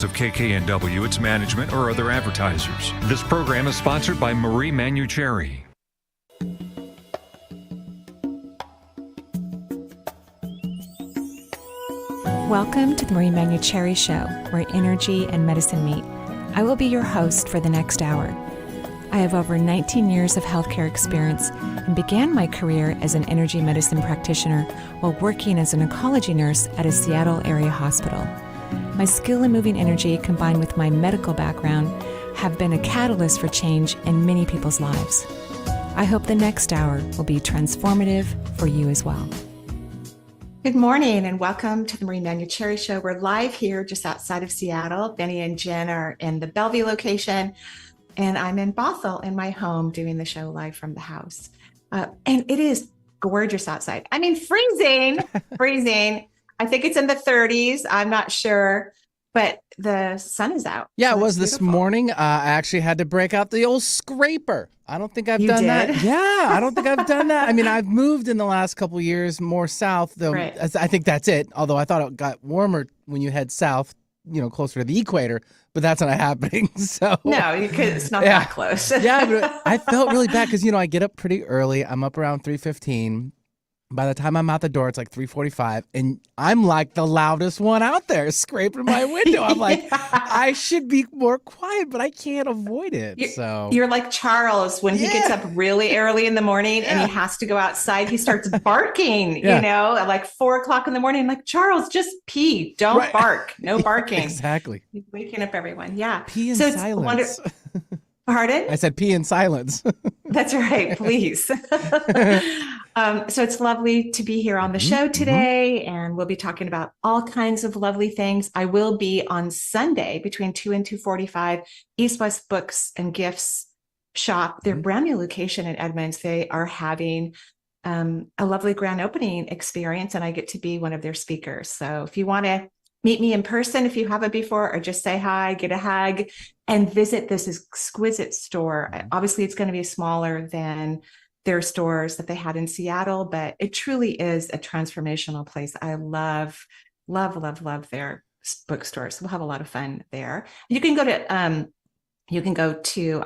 of KKNW, its management, or other advertisers. This program is sponsored by Manuchehri. Welcome to the Manuchehri Show, where energy and medicine meet. I will be your host for the next hour. I have over 19 years of healthcare experience and began my career as an energy medicine practitioner while working as an oncology nurse at a Seattle area hospital. My skill in moving energy combined with my medical background have been a catalyst for change in many people's lives. I hope the next hour will be transformative for you as well. Good morning and welcome to the Manuchehri Show. We're live here just outside of Seattle. Benny and Jen are in the Bellevue location, and I'm in Bothell in my home doing the show live from the house. And it is gorgeous outside. I mean, freezing. I think it's in the 30s. I'm not sure, but the sun is out. Yeah, so it was beautiful. This morning. I actually had to break out the old scraper. I don't think I've You done did? that. Yeah, I don't think I've done that. I mean, I've moved in the last couple of years more south, though. Right. I think that's it. Although I thought it got warmer when you head south, closer to the equator, but that's not happening. So No, it's not that close. Yeah, but I felt really bad because, I get up pretty early. I'm up around 3:15. By the time I'm out the door, it's like 3:45, and I'm like the loudest one out there scraping my window. I'm like, I should be more quiet, but I can't avoid it. You're like Charles when he gets up really early in the morning and he has to go outside. He starts barking, at like 4:00 in the morning. I'm like, Charles, just pee. Don't bark. No barking. Exactly. He's waking up everyone. Yeah. Pee in silence. Pardon? I said pee in silence. That's right. Please. So it's lovely to be here on the show today, and we'll be talking about all kinds of lovely things. I will be on Sunday between 2 and 2:45, East West Books and Gifts Shop. Their brand new location in Edmonds. They are having a lovely grand opening experience, and I get to be one of their speakers. So if you want to meet me in person, if you haven't before, or just say hi, get a hug, and visit this exquisite store. Obviously, it's going to be smaller than their stores that they had in Seattle, but it truly is a transformational place. I love their bookstores. We'll have a lot of fun there. You can go to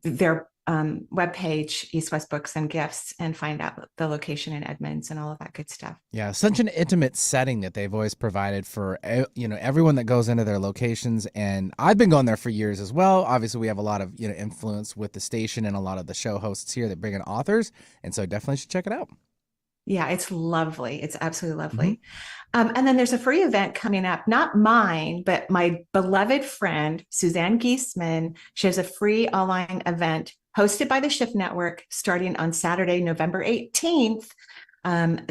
their webpage, East West Books and Gifts, and find out the location in Edmonds and all of that good stuff. Yeah, such an intimate setting that they've always provided for everyone that goes into their locations, and I've been going there for years as well. Obviously, we have a lot of influence with the station and a lot of the show hosts here that bring in authors, and so definitely should check it out. Yeah, it's lovely. It's absolutely lovely. And then there's a free event coming up, not mine, but my beloved friend, Suzanne Giesman. She has a free online event hosted by the Shift Network starting on Saturday, November 18th.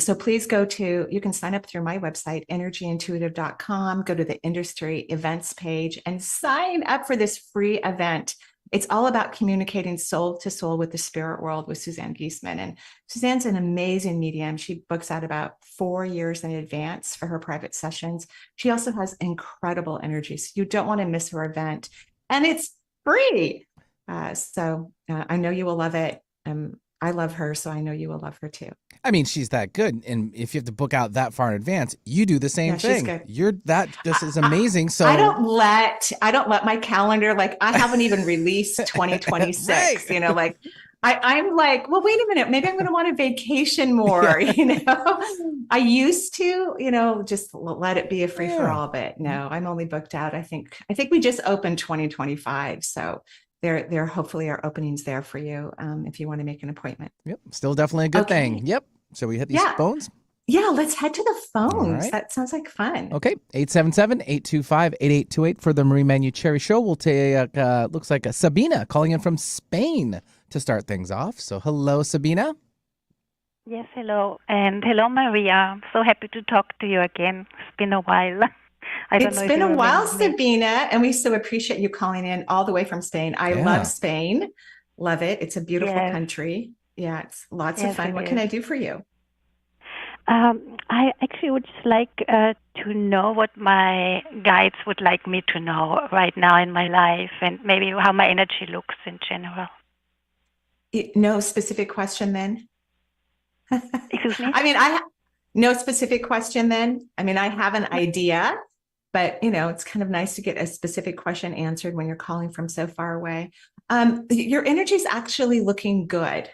So please you can sign up through my website, energyintuitive.com, go to the industry events page and sign up for this free event. It's all about communicating soul to soul with the spirit world with Suzanne Giesman. And Suzanne's an amazing medium. She books out about 4 years in advance for her private sessions. She also has incredible energy. So you don't want to miss her event. And it's free. So I know you will love it. I love her, so I know you will love her too. I mean, she's that good. And if you have to book out that far in advance, you do the same thing. That just is amazing. So I don't let my calendar, I haven't even released 2026, right. I'm like, well, wait a minute, maybe I'm going to want a vacation more, I used to, just let it be a free for all, but no, I'm only booked out. I think we just opened 2025. So there hopefully are openings there for you if you want to make an appointment. Yep. Still definitely a good thing. Yep. So we hit these phones? Yeah, let's head to the phones. Right. That sounds like fun. Okay. 877-825-8828 for the Marie Manuchehri Show. We'll take, looks like a Sabina calling in from Spain to start things off. So hello, Sabina. Yes, hello. And hello, Maria. I'm so happy to talk to you again. It's been a while. It's been a while, Sabina, and we so appreciate you calling in all the way from Spain. I love Spain. Love it. It's a beautiful country. Yeah, it's lots of fun. What can I do for you? I actually would just like to know what my guides would like me to know right now in my life, and maybe how my energy looks in general. No specific question then? Excuse me? I mean, no specific question then? I mean, I have an idea, but it's kind of nice to get a specific question answered when you're calling from so far away. Your energy is actually looking good.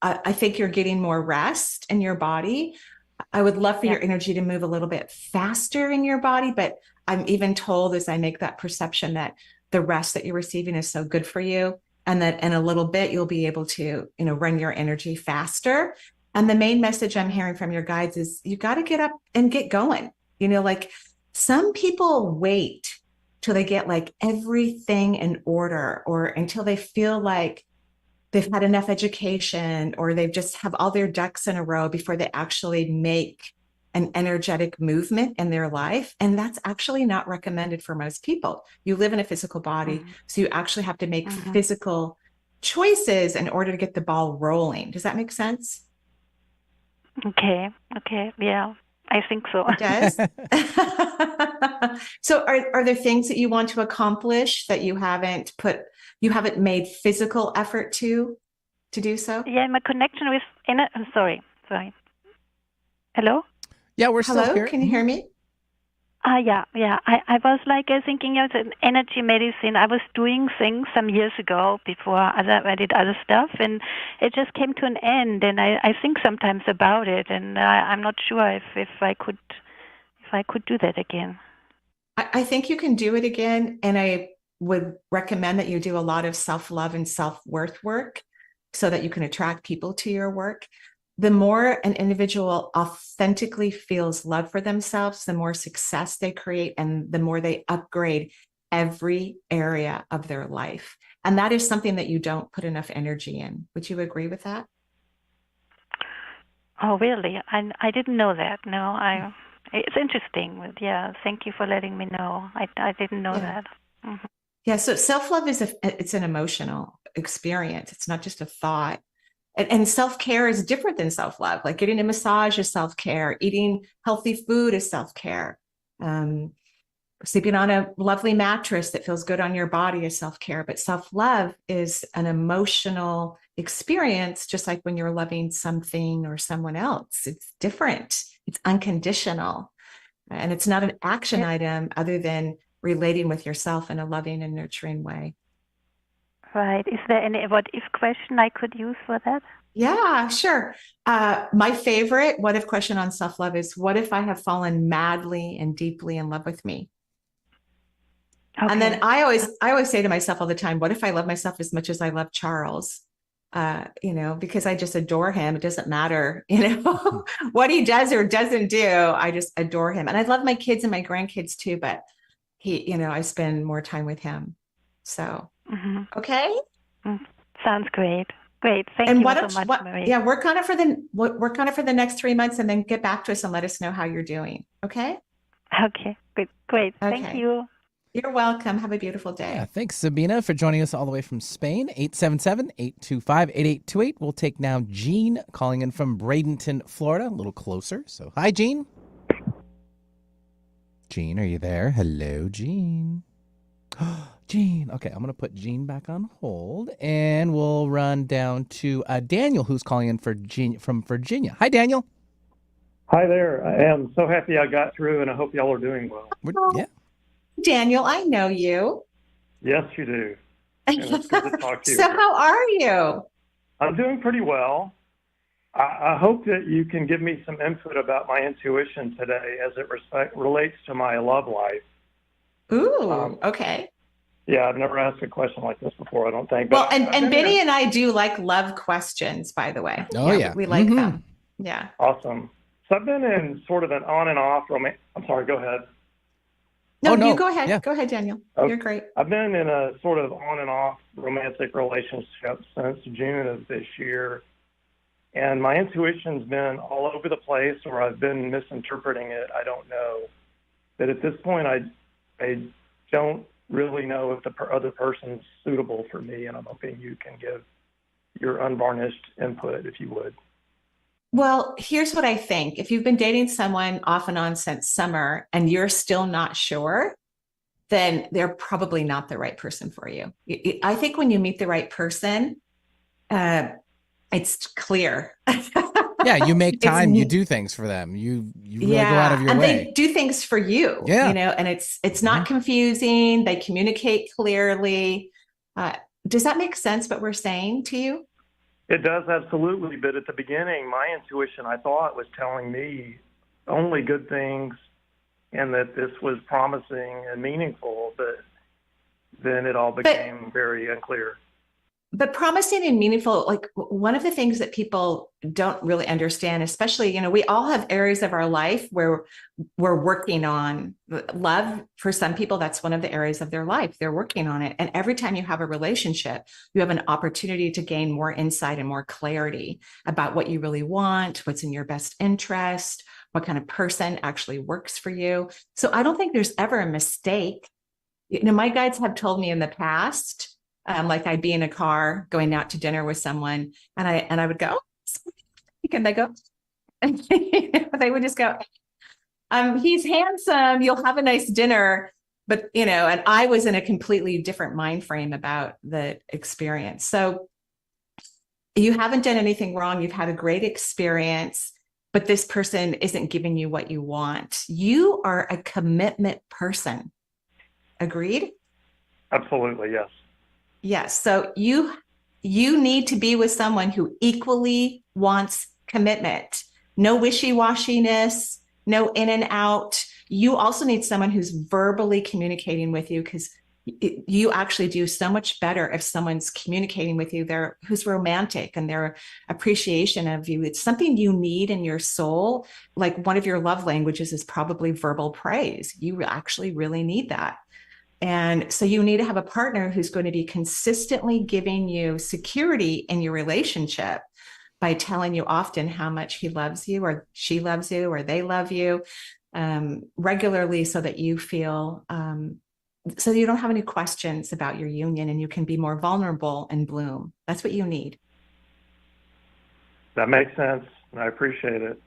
I think you're getting more rest in your body. I would love for your energy to move a little bit faster in your body, but I'm even told as I make that perception that the rest that you're receiving is so good for you, and that in a little bit you'll be able to, run your energy faster. And the main message I'm hearing from your guides is you got to get up and get going. Like some people wait till they get like everything in order, or until they feel like they've had enough education, or they've just have all their ducks in a row before they actually make an energetic movement in their life. And that's actually not recommended for most people. You live in a physical body, so you actually have to make physical choices in order to get the ball rolling. Does that make sense? Okay. Yeah, I think so. It does. So are there things that you want to accomplish that you haven't made physical effort to do so? Yeah, my connection with I'm sorry. Hello? Yeah, we're still Hello, here. can you hear me? Yeah. I was thinking of an energy medicine. I was doing things some years ago before I did other stuff, and it just came to an end. And I think sometimes about it, and I'm not sure if I could do that again. I think you can do it again, and I would recommend that you do a lot of self-love and self-worth work so that you can attract people to your work. The more an individual authentically feels love for themselves, the more success they create, and the more they upgrade every area of their life. And that is something that you don't put enough energy in. Would you agree with that? Oh, really? I didn't know that. No, it's interesting. Yeah, thank you for letting me know. I didn't know that. Mm-hmm. Yeah, so self-love it's an emotional experience. It's not just a thought. And self-care is different than self-love. Like getting a massage is self-care. Eating healthy food is self-care. Sleeping on a lovely mattress that feels good on your body is self-care. But self-love is an emotional experience, just like when you're loving something or someone else. It's different. It's unconditional. And it's not an action item other than relating with yourself in a loving and nurturing way. Right. Is there any what-if question I could use for that? Yeah, sure. My favorite what-if question on self-love is, what if I have fallen madly and deeply in love with me? Okay. And then I always say to myself all the time, what if I love myself as much as I love Charles? Because I just adore him. It doesn't matter, what he does or doesn't do. I just adore him. And I love my kids and my grandkids too, but I spend more time with him. So, okay. Sounds great. Great. Thank you so much, Marie. Yeah, work on it for the next 3 months, and then get back to us and let us know how you're doing. Okay. Okay. Good. Great. Okay. Thank you. You're welcome. Have a beautiful day. Yeah, thanks, Sabina, for joining us all the way from Spain. 877-825-8828. We'll take now Jean calling in from Bradenton, Florida, a little closer. So, hi, Jean. Jean, are you there? Hello, Jean. Jean. Okay, I'm going to put Jean back on hold, and we'll run down to Daniel, who's calling in from Virginia. Hi, Daniel. Hi there. I am so happy I got through, and I hope y'all are doing well. Yeah. Daniel, I know you. Yes, you do. And it's good to talk to you. So how are you? I'm doing pretty well. I hope that you can give me some input about my intuition today as it relates to my love life. Ooh, okay. Yeah, I've never asked a question like this before, I don't think. Well, and Benny and I do like love questions, by the way. Oh, yeah. We like them. Yeah. Awesome. So I've been in sort of an on and off I'm sorry, go ahead. No, you go ahead. Yeah. Go ahead, Daniel. Okay. You're great. I've been in a sort of on and off romantic relationship since June of this year. And my intuition's been all over the place, or I've been misinterpreting it. I don't know. But at this point, I don't really know if the other person's suitable for me, and I'm hoping you can give your unvarnished input, if you would. Well, here's what I think. If you've been dating someone off and on since summer and you're still not sure, then they're probably not the right person for you. I think when you meet the right person, it's clear. Yeah, you make It's time, you do things for them. You really go out of your and way. they do things for you. Yeah. And it's not confusing. They communicate clearly. Does that make sense what we're saying to you? It does, absolutely. But at the beginning, my intuition, I thought, was telling me only good things and that this was promising and meaningful. But then it all became very unclear. But promising and meaningful, like one of the things that people don't really understand, especially, we all have areas of our life where we're working on love. For some people, that's one of the areas of their life. They're working on it. And every time you have a relationship, you have an opportunity to gain more insight and more clarity about what you really want, what's in your best interest, what kind of person actually works for you. So I don't think there's ever a mistake. My guides have told me in the past, like I'd be in a car going out to dinner with someone, and I would go, and they go, and they would just go, he's handsome, you'll have a nice dinner. But, and I was in a completely different mind frame about the experience. So you haven't done anything wrong. You've had a great experience, but this person isn't giving you what you want. You are a commitment person. Agreed? Absolutely, yes. Yes. So you need to be with someone who equally wants commitment. No wishy-washiness, no in and out. You also need someone who's verbally communicating with you, because you actually do so much better if someone's communicating with you who's romantic and their appreciation of you. It's something you need in your soul. Like one of your love languages is probably verbal praise. You actually really need that. And so you need to have a partner who's going to be consistently giving you security in your relationship by telling you often how much he loves you or she loves you or they love you regularly, so that you feel, so you don't have any questions about your union and you can be more vulnerable and bloom. That's what you need. That makes sense. I appreciate it.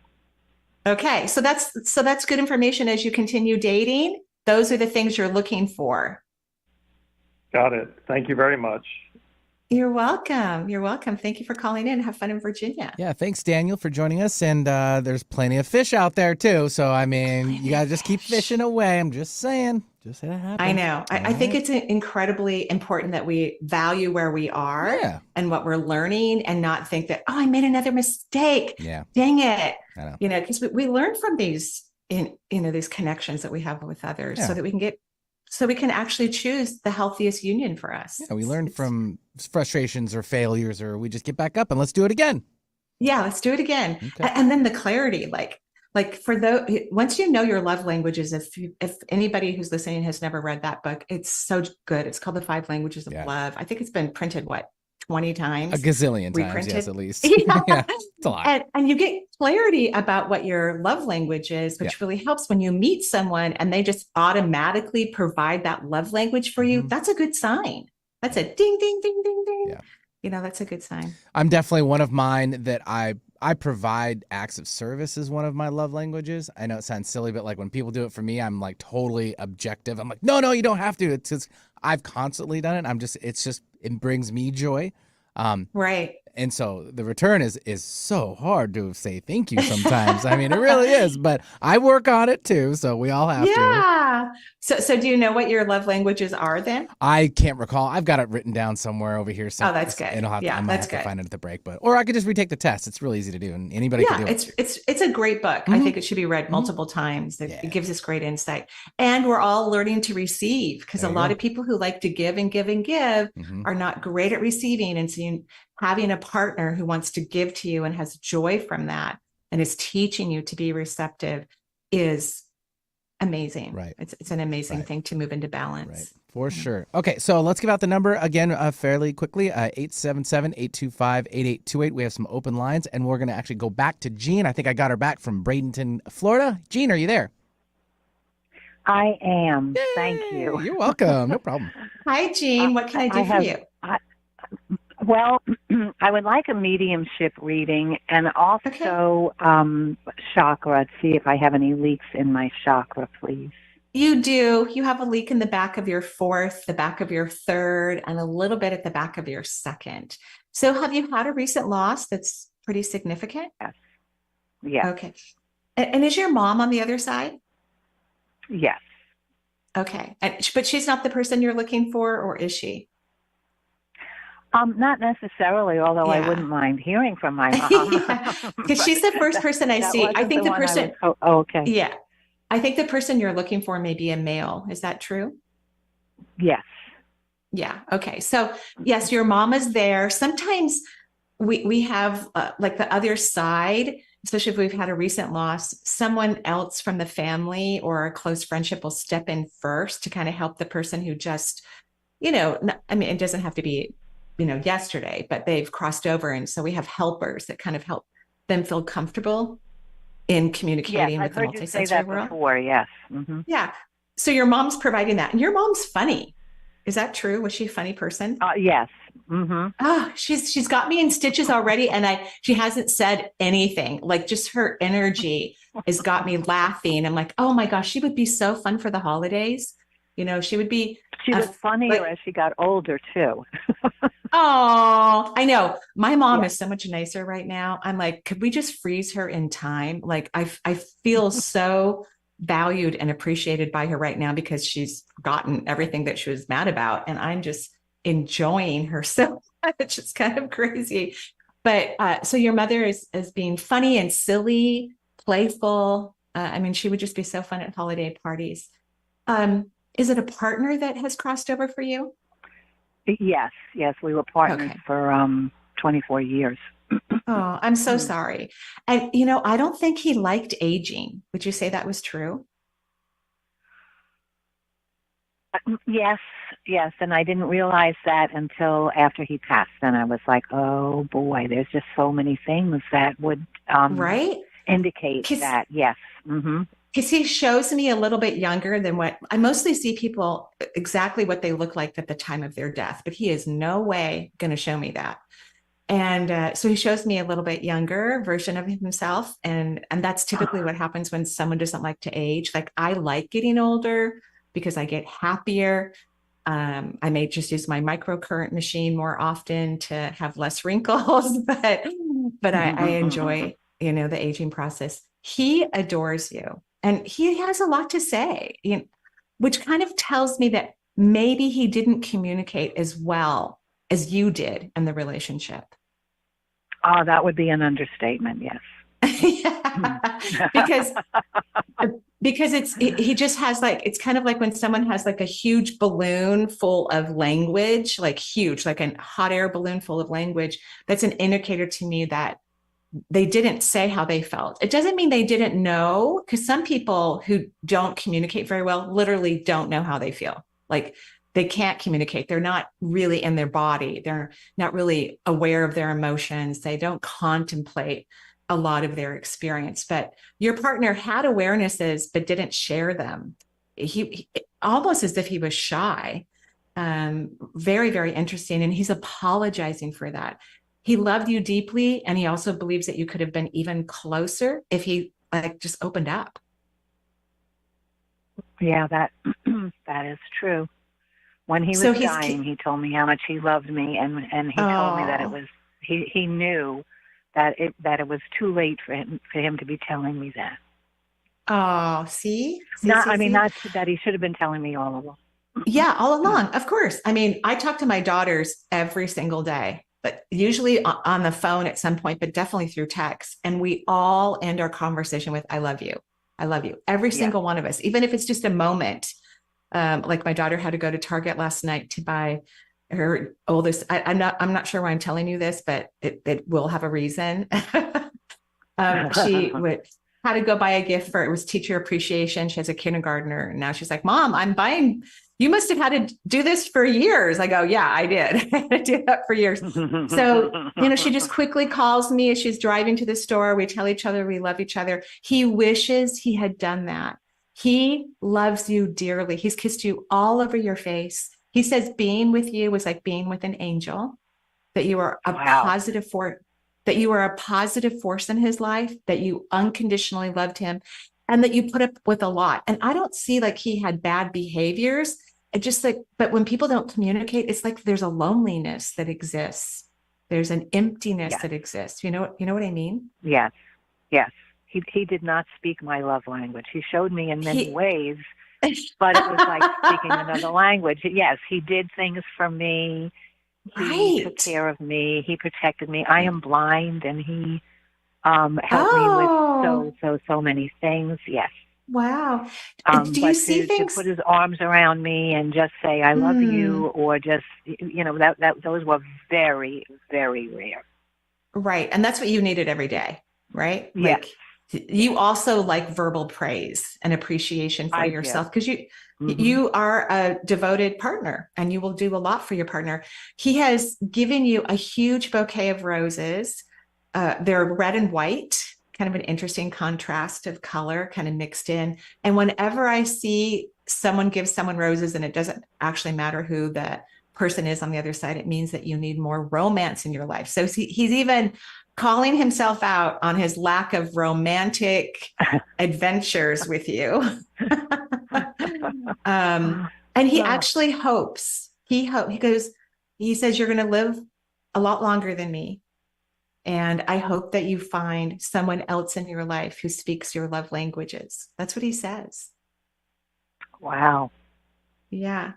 Okay. So that's good information as you continue dating. Those are the things you're looking for. Got it. Thank you very much. You're welcome. You're welcome. Thank you for calling in. Have fun in Virginia. Yeah, thanks, Daniel, for joining us. And there's plenty of fish out there, too. So, I mean, you got to just keep fishing away. I'm just saying. Just let it happen. I know. I think it's incredibly important that we value where we are and what we're learning, and not think that, I made another mistake. Yeah. Dang it. I know. Because we learn from these these connections that we have with others, so that we can actually choose the healthiest union for us. Yeah, we learn from frustrations or failures, or we just get back up and let's do it again. Yeah, let's do it again. Okay. And then the clarity, like for once you know your love languages, if anybody who's listening has never read that book, it's so good. It's called The 5 Languages of Love. I think it's been printed 20 times, a gazillion times, reprinted. yes, at least. Yeah. It's a lot. And you get clarity about what your love language is, which really helps when you meet someone and they just automatically provide that love language for you. That's a good sign. That's a ding, ding, ding, ding, ding. Yeah. That's a good sign. I'm definitely one of mine that I provide acts of service as one of my love languages. I know it sounds silly, but like when people do it for me, I'm like totally objective. I'm like, no, you don't have to. It's just, I've constantly done it. It brings me joy. Right. And so the return is so hard to say thank you sometimes. I mean, it really is, but I work on it too. So we all have to. Yeah. So do you know what your love languages are then? I can't recall. I've got it written down somewhere over here. Oh, that's good. And I might have to good. find it at the break, or I could just retake the test. It's real easy to do, and anybody can do it. It's a great book. I think it should be read multiple times. It gives us great insight. And we're all learning to receive, because a lot of people who like to give and give and give are not great at receiving. And so having a partner who wants to give to you and has joy from that and is teaching you to be receptive is amazing. Right. It's an amazing thing to move into balance. Right. For sure. Okay, so let's give out the number again fairly quickly, 877-825-8828. We have some open lines, and we're going to actually go back to Jean. I think I got her back from Bradenton, Florida. Jean, are you there? I am. Yay! Thank you. You're welcome. No problem. Hi, Jean. What can I do for you? Well, I would like a mediumship reading, and also chakra. See if I have any leaks in my chakra, please. You do. You have a leak in the back of your 4th, the back of your 3rd, and a little bit at the back of your 2nd. So have you had a recent loss that's pretty significant? Yes. Yeah. Okay. And is your mom on the other side? Yes. Okay. But she's not the person you're looking for, or is she? Not necessarily, although I Yeah. wouldn't mind hearing from my mom. Because she's the first person I That see. I wasn't think the the one I was. person, Oh, okay. yeah, I think the person you're looking for may be a male. Is that true? Yes. Yeah. Okay. So yes, your mom is there. Sometimes we have like the other side, especially if we've had a recent loss, someone else from the family or a close friendship will step in first to kind of help the person who just, I mean, it doesn't have to be, yesterday, but they've crossed over. And so we have helpers that kind of help them feel comfortable in Yes, communicating I've with the heard you say multisensory that world. before. Yes. Hmm. Yeah. So your mom's providing that. And your mom's funny. Is that true? Was she a funny person? Yes. Hmm. Oh, she's got me in stitches already, and she hasn't said anything. Like, just her energy has got me laughing. I'm like, oh my gosh, she would be so fun for the holidays. She would be. She was funnier as she got older too. Oh, I know. My mom Yeah. is so much nicer right now. I'm like, could we just freeze her in time? Like, I feel so valued and appreciated by her right now because she's forgotten everything that she was mad about, and I'm just enjoying her so much. It's kind of crazy. But so your mother is being funny and silly, playful. I mean, she would just be so fun at holiday parties. Is it a partner that has crossed over for you? Yes. Yes. We were partners Okay. for 24 years. Oh, I'm so sorry. And, I don't think he liked aging. Would you say that was true? Yes. Yes. And I didn't realize that until after he passed. And I was like, oh boy, there's just so many things that would Right? indicate that. Yes. Mm-hmm. Because he shows me a little bit younger than what I mostly see people exactly what they look like at the time of their death, but he is no way going to show me that. And so he shows me a little bit younger version of himself. And that's typically what happens when someone doesn't like to age. Like, I like getting older because I get happier. I may just use my microcurrent machine more often to have less wrinkles, but I enjoy, the aging process. He adores you, and he has a lot to say, which kind of tells me that maybe he didn't communicate as well as you did in the relationship. Oh, that would be an understatement. Yes. Yeah. because he just has, like, it's kind of like when someone has like a huge balloon full of language, like huge, like a hot air balloon full of language. That's an indicator to me that they didn't say how they felt. It doesn't mean they didn't know, because some people who don't communicate very well literally don't know how they feel. Like, they can't communicate. They're not really in their body. They're not really aware of their emotions. They don't contemplate a lot of their experience. But your partner had awarenesses, but didn't share them. He almost as if he was shy. Very, very interesting. And he's apologizing for that. He loved you deeply, and he also believes that you could have been even closer if he just opened up. Yeah, that is true. When he was dying, he told me how much he loved me, and he told me that it was he knew that it was too late for him to be telling me that. Oh, see? Not that he should have been telling me all along. Yeah, all along, of course. I mean, I talk to my daughters every single day, but usually on the phone at some point, but definitely through text. And we all end our conversation with, I love you. I love you. Every single one of us, even if it's just a moment. Like, my daughter had to go to Target last night to buy her oldest. I'm not sure why I'm telling you this, but it will have a reason. She had to go buy a gift it was teacher appreciation. She has a kindergartner, and now she's like, Mom, I'm buying. You must have had to do this for years. I go, yeah, I did. I did that for years. So, she just quickly calls me as she's driving to the store. We tell each other we love each other. He wishes he had done that. He loves you dearly. He's kissed you all over your face. He says being with you was like being with an angel, that you are a positive force, that you are a positive force in his life, that you unconditionally loved him, and that you put up with a lot. And I don't see like he had bad behaviors. It just but when people don't communicate, it's like there's a loneliness that exists. There's an emptiness that exists. You know what I mean? Yes. Yes. He did not speak my love language. He showed me in many ways, but it was like speaking another language. Yes, he did things for me. He took care of me. He protected me. I am blind, and he helped me with so many things. Yes. Wow. Do you see things? To put his arms around me and just say, I love you, or just, those were very, very rare. Right. And that's what you needed every day, right? Yes. Like, you also like verbal praise and appreciation for yourself, because you are a devoted partner and you will do a lot for your partner. He has given you a huge bouquet of roses. They're red and white, kind of an interesting contrast of color kind of mixed in. And whenever I see someone give someone roses, and it doesn't actually matter who the person is on the other side, it means that you need more romance in your life. So he's even calling himself out on his lack of romantic adventures with you. And he actually hopes, he says, you're going to live a lot longer than me. And I hope that you find someone else in your life who speaks your love languages. That's what he says. Wow. Yeah.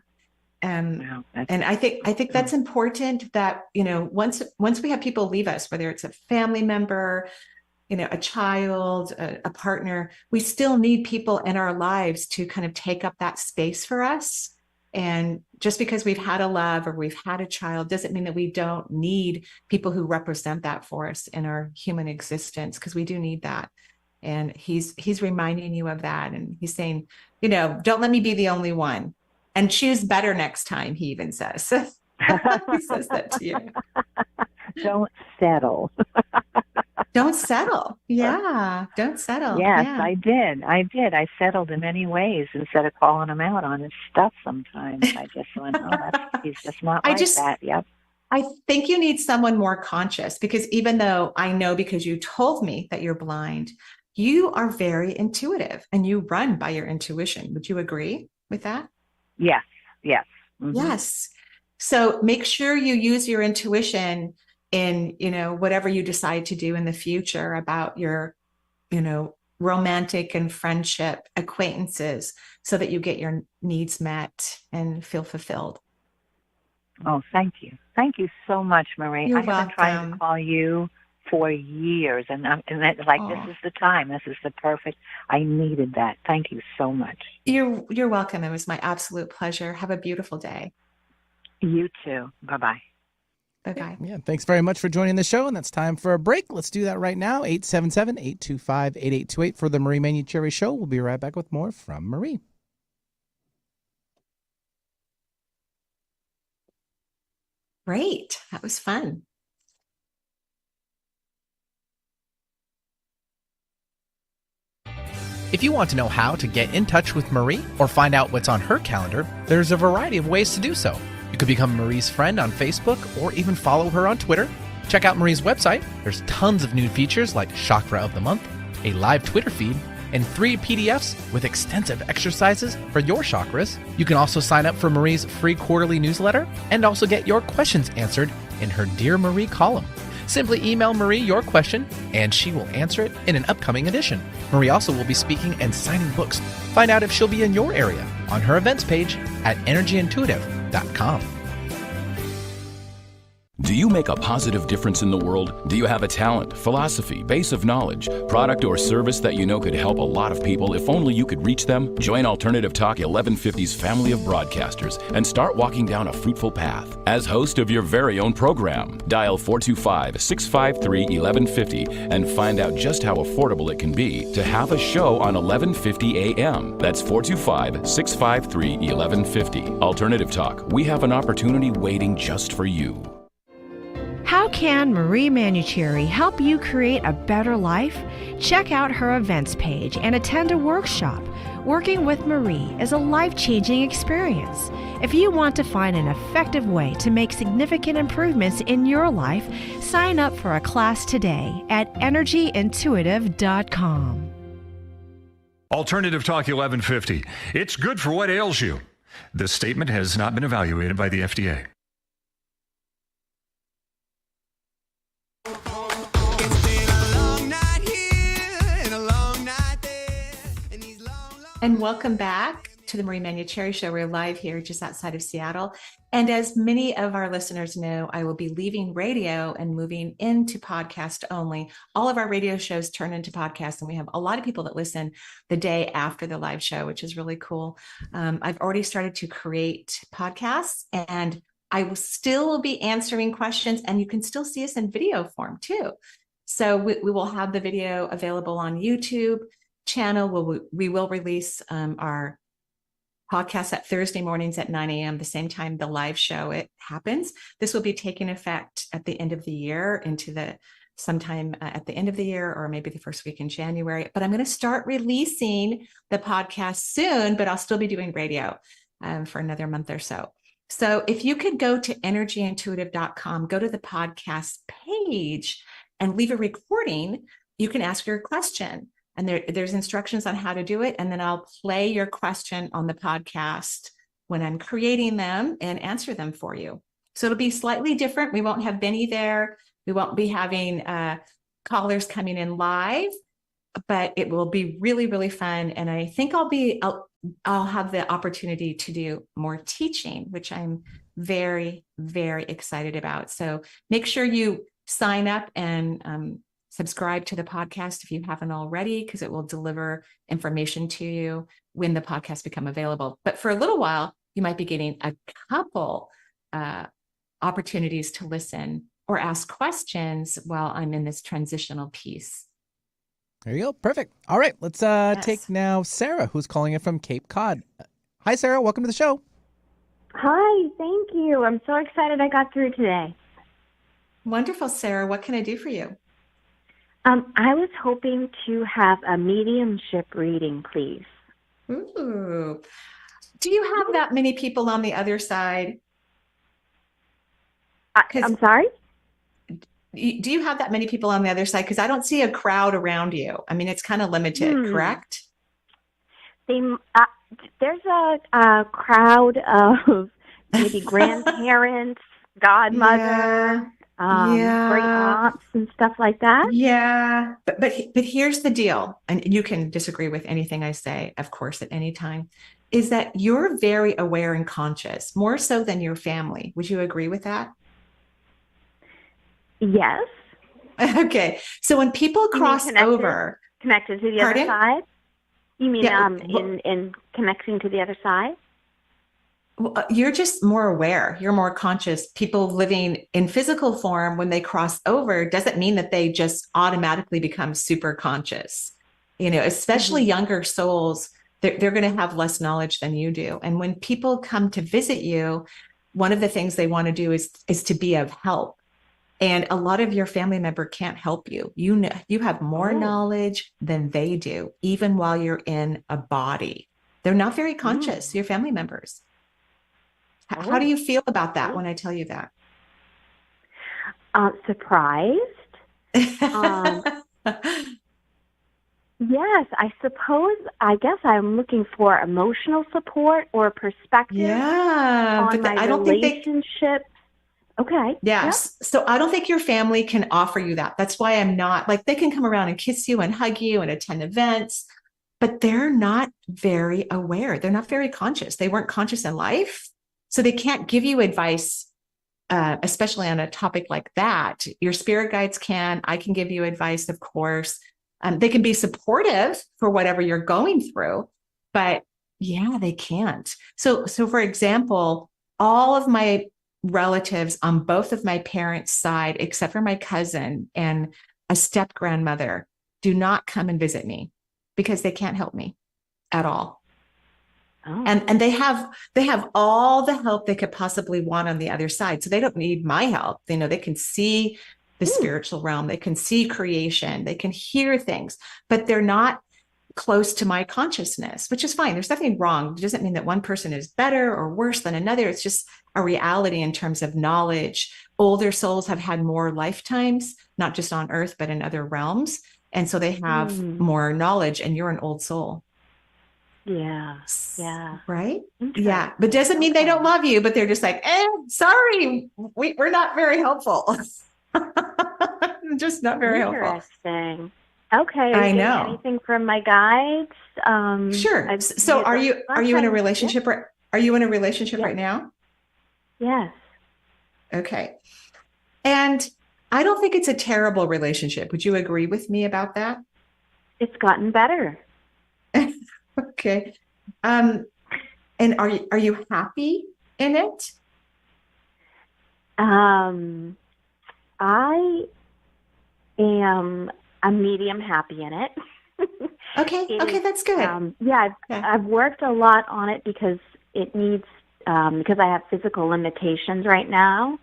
And I think that's important, that, once we have people leave us, whether it's a family member, a child, a partner, we still need people in our lives to kind of take up that space for us. And just because we've had a love or we've had a child doesn't mean that we don't need people who represent that for us in our human existence, because we do need that. And he's reminding you of that. And he's saying, don't let me be the only one, and choose better next time, he even says. He says that to you. Don't settle. Don't settle. Yeah. Don't settle. Yes, yeah. I did. I settled in many ways instead of calling him out on his stuff sometimes. I just went, he's just not that. Yep. I think you need someone more conscious, because even though I know, because you told me that you're blind, you are very intuitive and you run by your intuition. Would you agree with that? Yes. Yes. Mm-hmm. Yes. So make sure you use your intuition in, whatever you decide to do in the future about your, romantic and friendship acquaintances, so that you get your needs met and feel fulfilled. Oh, thank you. Thank you so much, Marie. You're I have been trying to call you for years, and this is the time. This is the perfect. I needed that. Thank you so much. You're welcome. It was my absolute pleasure. Have a beautiful day. You too. Bye-bye. Bye-bye. Yeah, thanks very much for joining the show, and that's time for a break. Let's do that right now. 877-825-8828 for the Marie Manuchehri Show. We'll be right back with more from Marie. Great. That was fun. If you want to know how to get in touch with Marie or find out what's on her calendar, there's a variety of ways to do so. You could become Marie's friend on Facebook or even follow her on Twitter. Check out Marie's website. There's tons of new features like Chakra of the Month, a live Twitter feed, and 3 PDFs with extensive exercises for your chakras. You can also sign up for Marie's free quarterly newsletter and also get your questions answered in her Dear Marie column. Simply email Marie your question, and she will answer it in an upcoming edition. Marie also will be speaking and signing books. Find out if she'll be in your area on her events page at energyintuitive.com. Do you make a positive difference in the world? Do you have a talent, philosophy, base of knowledge, product, or service that you know could help a lot of people if only you could reach them? Join Alternative Talk 1150's family of broadcasters and start walking down a fruitful path. As host of your very own program, dial 425-653-1150 and find out just how affordable it can be to have a show on 1150 AM. That's 425-653-1150. Alternative Talk, we have an opportunity waiting just for you. How can Marie Manuchehri help you create a better life? Check out her events page and attend a workshop. Working with Marie is a life-changing experience. If you want to find an effective way to make significant improvements in your life, sign up for a class today at energyintuitive.com. Alternative Talk 1150. It's good for what ails you. This statement has not been evaluated by the FDA. It's been a long night here and a long And welcome back to the Marie Manuchehri Show. We're live here just outside of Seattle. And as many of our listeners know, I will be leaving radio and moving into podcast only. All of our radio shows turn into podcasts, and we have a lot of people that listen the day after the live show, which is really cool. I've already started to create podcasts, and I will still be answering questions, and you can still see us in video form too. So we will have the video available on YouTube channel. We will release our podcast at Thursday mornings at 9 a.m., the same time the live show it happens. This will be taking effect at the end of the year sometime at the end of the year, or maybe the first week in January. But I'm going to start releasing the podcast soon, but I'll still be doing radio for another month or so. So if you could go to energyintuitive.com, go to the podcast page and leave a recording, you can ask your question. And there's instructions on how to do it. And then I'll play your question on the podcast when I'm creating them and answer them for you. So it'll be slightly different. We won't have Benny there. We won't be having callers coming in live, but it will be really, really fun. And I think I'll have the opportunity to do more teaching, which I'm very, very excited about. So make sure you sign up and subscribe to the podcast if you haven't already, because it will deliver information to you when the podcasts become available. But for a little while, you might be getting a couple opportunities to listen or ask questions while I'm in this transitional piece. There you go. Perfect. All right. Let's take now Sarah, who's calling in from Cape Cod. Hi, Sarah. Welcome to the show. Hi. Thank you. I'm so excited I got through today. Wonderful, Sarah. What can I do for you? I was hoping to have a mediumship reading, please. Ooh. Do you have that many people on the other side? I'm sorry? Do you have that many people on the other side? Because I don't see a crowd around you. I mean, it's kind of limited, correct? There's a crowd of maybe grandparents, godmother, great aunts and stuff like that. Yeah. But here's the deal, and you can disagree with anything I say, of course, at any time, is that you're very aware and conscious, more so than your family. Would you agree with that? Yes. Okay. So when people cross over. Connected to the other side? You mean in connecting to the other side? Well, you're just more aware. You're more conscious. People living in physical form, when they cross over, doesn't mean that they just automatically become super conscious. You know, especially younger souls, they're going to have less knowledge than you do. And when people come to visit you, one of the things they want to do is to be of help. And a lot of your family member can't help you. You know, you have more knowledge than they do, even while you're in a body. They're not very conscious, your family members. How do you feel about that when I tell you that? Surprised. Yes, I guess I'm looking for emotional support or perspective on my I don't relationship. Okay. Yes. Yeah. So I don't think your family can offer you that. That's why I'm not like, they can come around and kiss you and hug you and attend events, but they're not very aware. They're not very conscious. They weren't conscious in life. So they can't give you advice, especially on a topic like that. Your spirit guides can. I can give you advice, of course. They can be supportive for whatever you're going through, but yeah, they can't. So for example, all of my relatives on both of my parents' side, except for my cousin and a step grandmother, do not come and visit me because they can't help me at all. Oh. And they have all the help they could possibly want on the other side. So they don't need my help. They know they can see the spiritual realm. They can see creation. They can hear things, but they're not close to my consciousness, which is fine. There's nothing wrong. It doesn't mean that one person is better or worse than another. It's just a reality in terms of knowledge. Older souls have had more lifetimes, not just on Earth, but in other realms. And so they have more knowledge, and you're an old soul. Yeah. Yeah. Right? Yeah. But doesn't mean they don't love you, but they're just like, sorry, we're not very helpful. Just not very helpful. Interesting. Okay. I know. Anything from my guides? Sure. So are you in a relationship? Yeah. Are you in a relationship right now? Yes. Okay. And I don't think it's a terrible relationship. Would you agree with me about that? It's gotten better. Okay. And are you happy in it? I am a medium happy in it. Okay. Okay, that's good. I've worked a lot on it because it needs because I have physical limitations right now,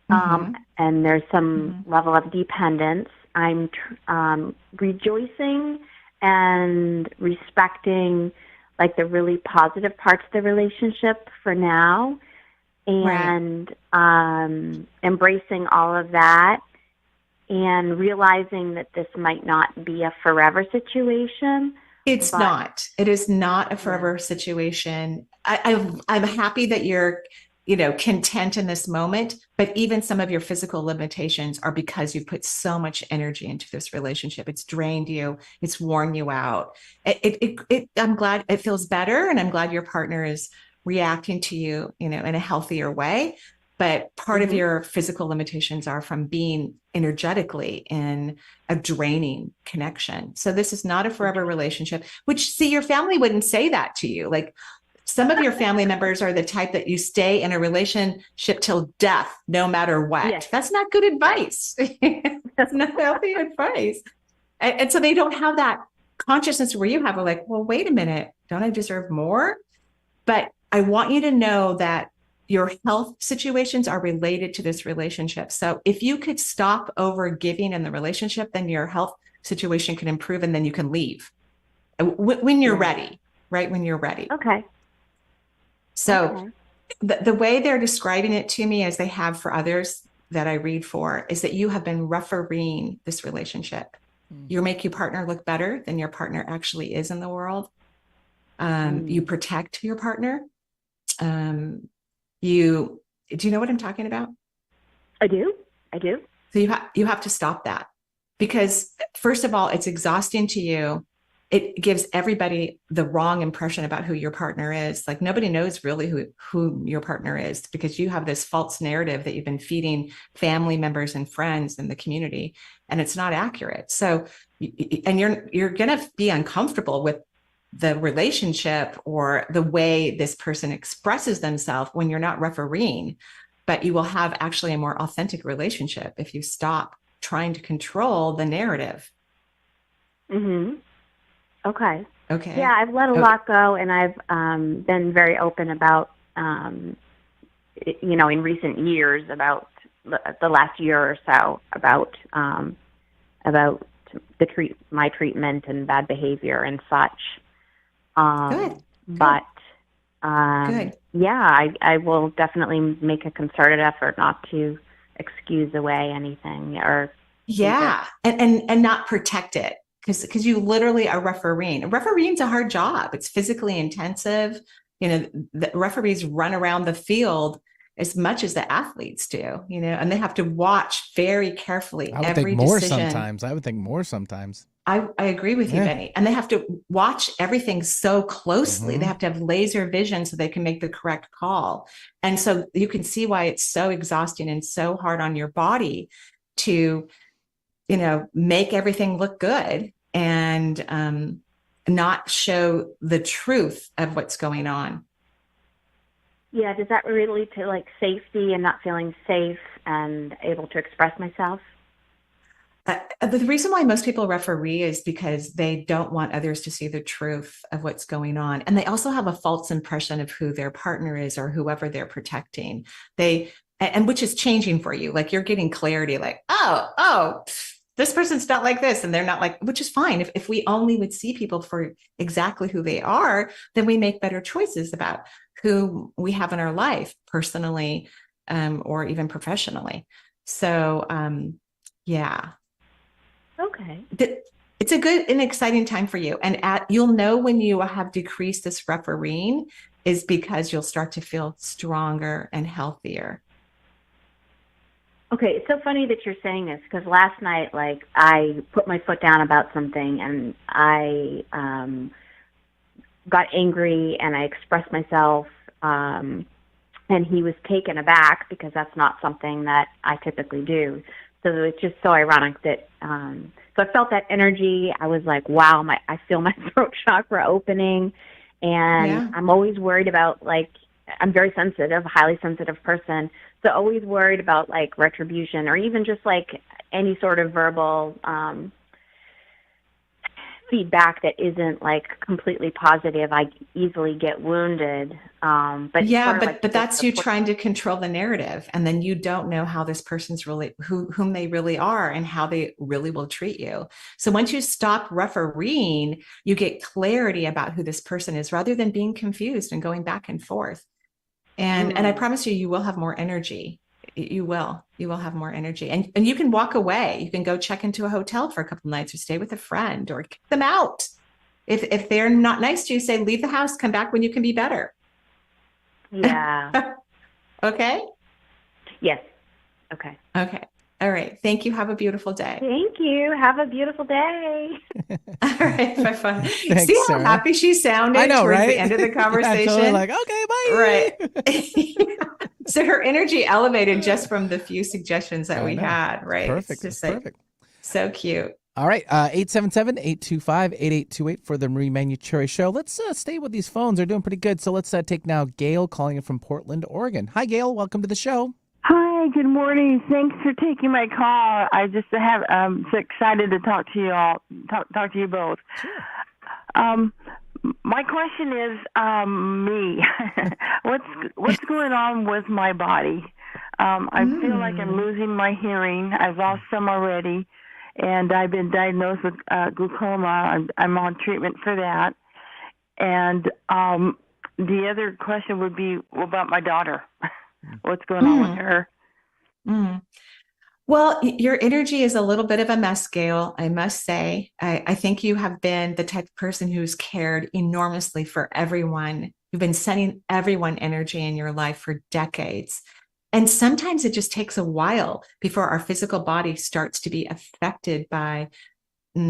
and there's some level of dependence. I'm rejoicing and respecting like the really positive parts of the relationship for now, and embracing all of that, and realizing that this might not be a forever situation. It's not. It is not a forever situation. I'm happy that you're, content in this moment, but even some of your physical limitations are because you put so much energy into this relationship. It's drained you. It's worn you out. I'm glad it feels better, and I'm glad your partner is reacting to you, in a healthier way. But part of your physical limitations are from being energetically in a draining connection. So this is not a forever relationship, which, see, your family wouldn't say that to you. Like, some of your family members are the type that you stay in a relationship till death, no matter what. Yes. That's not good advice. That's not healthy advice. And so they don't have that consciousness where you have a like, well, wait a minute, don't I deserve more? But I want you to know that your health situations are related to this relationship. So if you could stop over giving in the relationship, then your health situation can improve, and then you can leave when you're ready, right? When you're ready. Okay. So the way they're describing it to me, as they have for others that I read for, is that you have been refereeing this relationship. You make your partner look better than your partner actually is in the world. You protect your partner. Do you know what I'm talking about? I do. So you have to stop that, because first of all, it's exhausting to you. It gives everybody the wrong impression about who your partner is. Like, nobody knows really who your partner is, because you have this false narrative that you've been feeding family members and friends in the community, and it's not accurate. So, and you're going to be uncomfortable with the relationship or the way this person expresses themselves when you're not refereeing, but you will have actually a more authentic relationship if you stop trying to control the narrative. Okay. Yeah, I've let a lot go, and I've been very open about, in recent years, about the last year or so, about my treatment and bad behavior and such. Good. But I will definitely make a concerted effort not to excuse away anything or and not protect it. Because you literally are refereeing. Refereeing's a hard job. It's physically intensive. The referees run around the field as much as the athletes do, and they have to watch very carefully every decision. I would think more sometimes. I agree with you, Benny. And they have to watch everything so closely. They have to have laser vision so they can make the correct call. And so you can see why it's so exhausting and so hard on your body to make everything look good and not show the truth of what's going on. Yeah, does that relate to like safety and not feeling safe and able to express myself? The reason why most people referee is because they don't want others to see the truth of what's going on. And they also have a false impression of who their partner is or whoever they're protecting. And which is changing for you. Like, you're getting clarity, like, oh, this person's not like this, and they're not like, which is fine. If we only would see people for exactly who they are, then we make better choices about who we have in our life, personally, or even professionally. So, Okay. It's a good and exciting time for you. And you'll know when you have decreased this refereeing is because you'll start to feel stronger and healthier. Okay, it's so funny that you're saying this because last night, like, I put my foot down about something and I got angry and I expressed myself, and he was taken aback because that's not something that I typically do. So it's just so ironic that, so I felt that energy. I was like, wow, I feel my throat chakra opening, and I'm always worried about, like, I'm very sensitive, highly sensitive person. So always worried about like retribution or even just like any sort of verbal feedback that isn't like completely positive. I easily get wounded. But yeah, sort of but that's you trying to control the narrative, and then you don't know how this person's really whom they really are and how they really will treat you. So once you stop refereeing, you get clarity about who this person is rather than being confused and going back and forth. And I promise you, you will have more energy. You will have more energy, and you can walk away. You can go check into a hotel for a couple of nights or stay with a friend or kick them out. If they're not nice to you, say, leave the house, come back when you can be better. Yeah. Okay. Yes. Okay. Okay. All right. Thank you. Have a beautiful day. Thank you. Have a beautiful day. All right. Bye-bye. Thanks, See how Sarah. happy she sounded I know, towards right? the end of the conversation? Yeah, totally like, okay, bye. Right. So her energy elevated just from the few suggestions that we had, right? Perfect. It's just Perfect. So cute. All right, 877-825-8828 for the Marie Manuchehri Show. Let's stay with these phones. They're doing pretty good. So let's take now Gail calling in from Portland, Oregon. Hi, Gail. Welcome to the show. Hi, good morning. Thanks for taking my call. I just have so excited to talk to you all, talk to you both. Sure. My question is me. What's going on with my body? I feel like I'm losing my hearing. I've lost some already, and I've been diagnosed with glaucoma. I'm on treatment for that. And the other question would be about my daughter. What's going on with her? Well, your energy is a little bit of a mess, Gail, I must say. I think you have been the type of person who's cared enormously for everyone. You've been sending everyone energy in your life for decades. And sometimes it just takes a while before our physical body starts to be affected by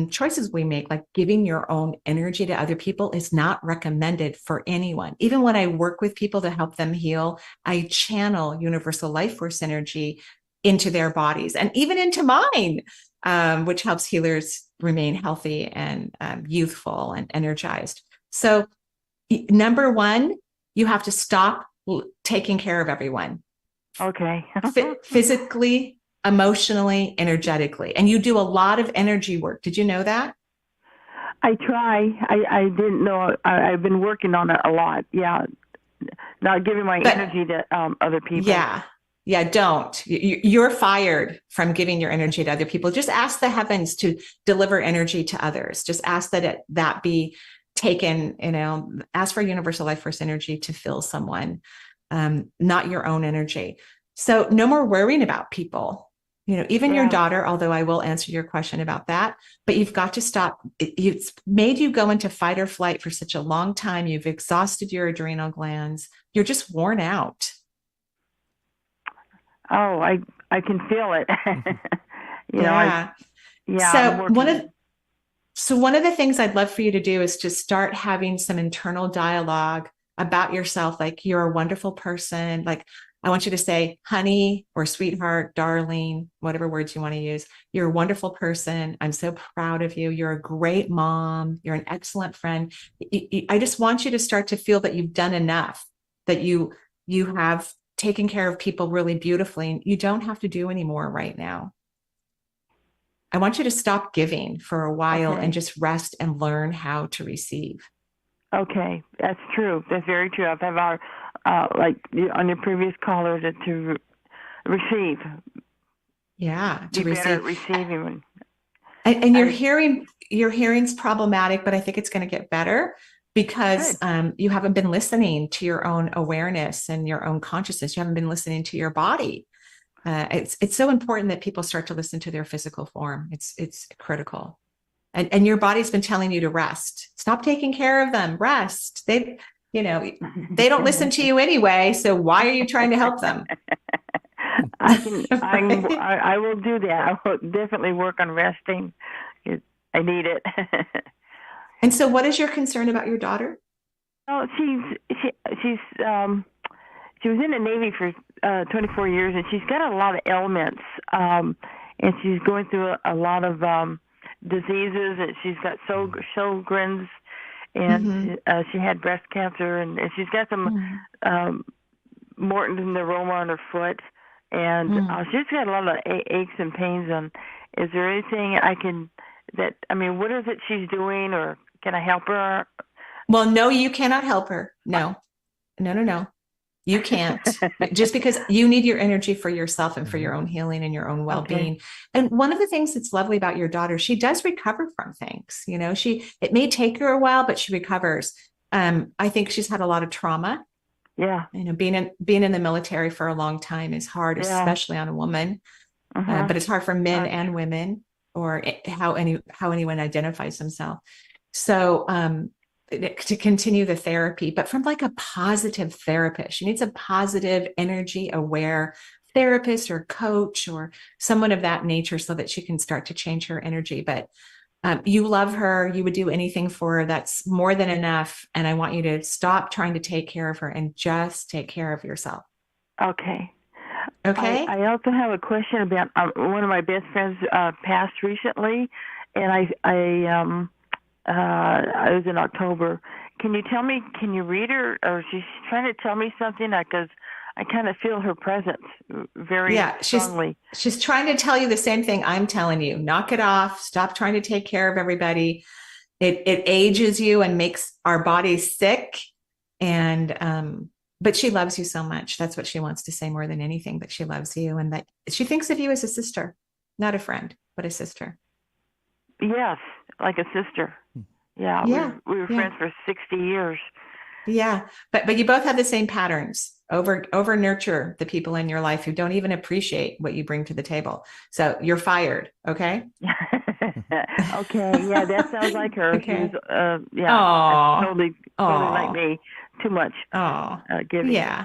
choices we make, like giving your own energy to other people is not recommended for anyone. Even when I work with people to help them heal, I channel universal life force energy into their bodies and even into mine, which helps healers remain healthy and youthful and energized. So number one, you have to stop taking care of everyone. Okay. Physically, emotionally, energetically. And you do a lot of energy work. Did you know that? I try. I didn't know. I've been working on it a lot. Yeah. Not giving my energy to other people. Yeah. Yeah, don't. You're fired from giving your energy to other people. Just ask the heavens to deliver energy to others. Just ask that that be taken, ask for universal life force energy to fill someone, not your own energy. So no more worrying about people, even your daughter, although I will answer your question about that, but you've got to stop. It's made you go into fight or flight for such a long time. You've exhausted your adrenal glands. You're just worn out. Oh, I can feel it. Yeah. So one of the things I'd love for you to do is to start having some internal dialogue about yourself. Like, you're a wonderful person. Like, I want you to say, honey, or sweetheart, darling, whatever words you want to use. You're a wonderful person. I'm so proud of you. You're a great mom. You're an excellent friend. I just want you to start to feel that you've done enough, that you have taken care of people really beautifully. You don't have to do any more right now. I want you to stop giving for a while and just rest and learn how to receive. Okay, that's true. That's very true. I've had like on your previous caller to receive. Yeah, to be better receive. At receiving. And your hearing's problematic, but I think it's going to get better because you haven't been listening to your own awareness and your own consciousness. You haven't been listening to your body. It's so important that people start to listen to their physical form. It's critical. And your body's been telling you to rest. Stop taking care of them. Rest. They don't listen to you anyway. So why are you trying to help them? I will do that. I will definitely work on resting. I need it. And so what is your concern about your daughter? Oh, she was in the Navy for 24 years, and she's got a lot of ailments, and she's going through a lot of diseases, and she's got Sjogren's, and she had breast cancer, and she's got some Morton's neuroma on her foot, and she's got a lot of aches and pains. Is there anything what is it she's doing, or can I help her? Well, no, you cannot help her. No. You can't. Just because you need your energy for yourself and for your own healing and your own well-being. Okay. And one of the things that's lovely about your daughter, she does recover from things. It may take her a while, but she recovers. I think she's had a lot of trauma. Yeah. Being in the military for a long time is hard, especially on a woman. But it's hard for men and women, or how anyone identifies themselves. So, to continue the therapy, but from like a positive therapist. She needs a positive, energy aware therapist or coach or someone of that nature so that she can start to change her energy. But you love her. You would do anything for her. That's more than enough. And I want you to stop trying to take care of her and just take care of yourself. Okay. Okay. I also have a question about one of my best friends passed recently, and it was in October. Can you read her, or she's trying to tell me something? Because I kind of feel her presence very strongly. She's trying to tell you the same thing I'm telling you. Knock it off. Stop trying to take care of everybody. It ages you and makes our bodies sick. And but she loves you so much. That's what she wants to say more than anything, that she loves you and that she thinks of you as a sister, not a friend, but a sister. Yes, like a sister. Yeah. We were friends for 60 years. Yeah. But you both have the same patterns. Over nurture the people in your life who don't even appreciate what you bring to the table. So you're fired. Okay. Okay. Yeah. That sounds like her. Okay. She was, totally like me. Too much. Giving. Yeah.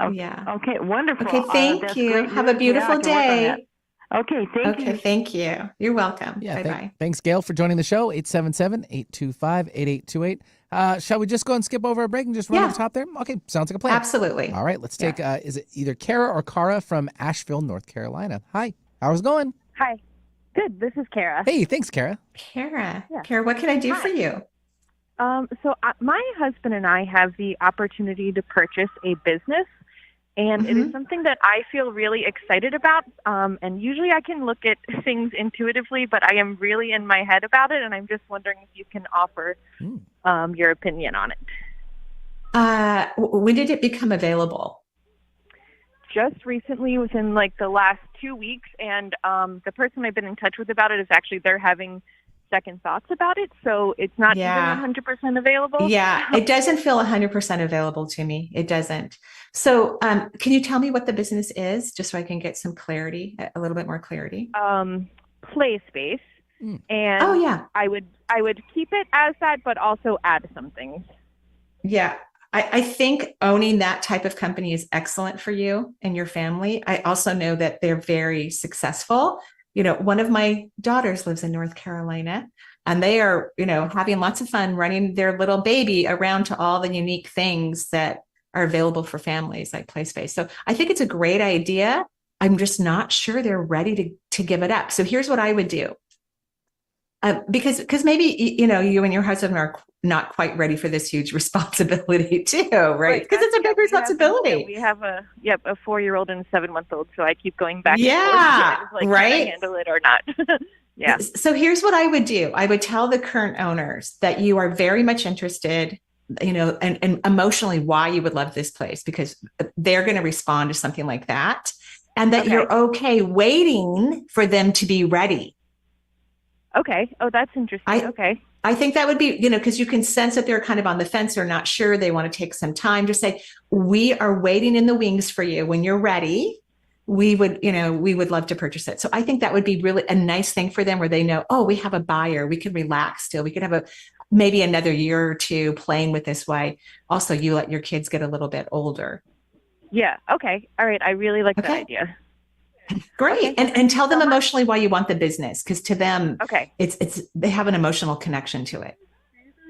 Okay. Yeah. Okay. Wonderful. Okay. Thank you. Have a beautiful day. Okay, thank you. Okay, thank you. You're welcome. Yeah, bye-bye. Thanks, Gail, for joining the show. 877-825-8828. Shall we just go and skip over a break and just run to the top there? Okay, sounds like a plan. Absolutely. All right, let's take, is it either Kara or Cara from Asheville, North Carolina? Hi, how's it going? Hi. Good, this is Kara. Hey, thanks, Kara. Kara, what can I do for you? My husband and I have the opportunity to purchase a business. And it is something that I feel really excited about. And usually I can look at things intuitively, but I am really in my head about it. And I'm just wondering if you can offer your opinion on it. When did it become available? Just recently, within like the last 2 weeks. And the person I've been in touch with about it is actually they're having second thoughts about it. So it's not even 100% available. Yeah, it doesn't feel 100% available to me. It doesn't. So can you tell me what the business is, just so I can get some clarity, a little bit more clarity? Play space. And I would keep it as that, but also add some things. Yeah. I think owning that type of company is excellent for you and your family. I also know that they're very successful. One of my daughters lives in North Carolina, and they are, having lots of fun running their little baby around to all the unique things that are available for families like play space. So I think it's a great idea. I'm just not sure they're ready to give it up. So here's what I would do. Because maybe, you and your husband are not quite ready for this huge responsibility too, right? Because it's a big responsibility. We have a 4-year-old and a 7-month-old, so I keep going back and forth. Right? Can I handle it or not? Yeah. So here's what I would do. I would tell the current owners that you are very much interested, and emotionally why you would love this place, because they're going to respond to something like that, and that you're okay waiting for them to be ready. Okay. Oh, that's interesting. Okay. I think that would be, because you can sense that they're kind of on the fence. They're not sure. They want to take some time. Just say, we are waiting in the wings for you. When you're ready, we would love to purchase it. So I think that would be really a nice thing for them, where they know, oh, we have a buyer. We can relax still. We could have maybe another year or two playing with this way. Also, you let your kids get a little bit older. Yeah. Okay. All right. I really like that idea. Great. Okay. And tell them emotionally why you want the business, because to them, Okay. it's they have an emotional connection to it.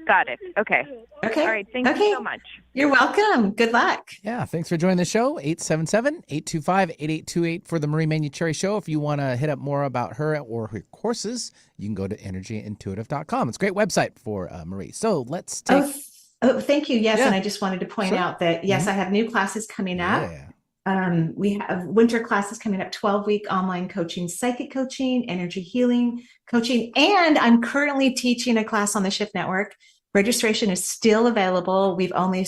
Got it. Okay. Okay. All right. Thank you so much. You're welcome. Good luck. Yeah, thanks for joining the show. 877-825-8828 for the Marie Manuchehri Show. If you want to hit up more about her or her courses, you can go to energyintuitive.com. It's a great website for Marie. So let's take... Oh, thank you. Yes. Yeah. And I just wanted to point out that, yes, I have new classes coming up. We have winter classes coming up, 12-week online coaching, psychic coaching, energy healing coaching. And I'm currently teaching a class on the Shift Network. Registration is still available. We've only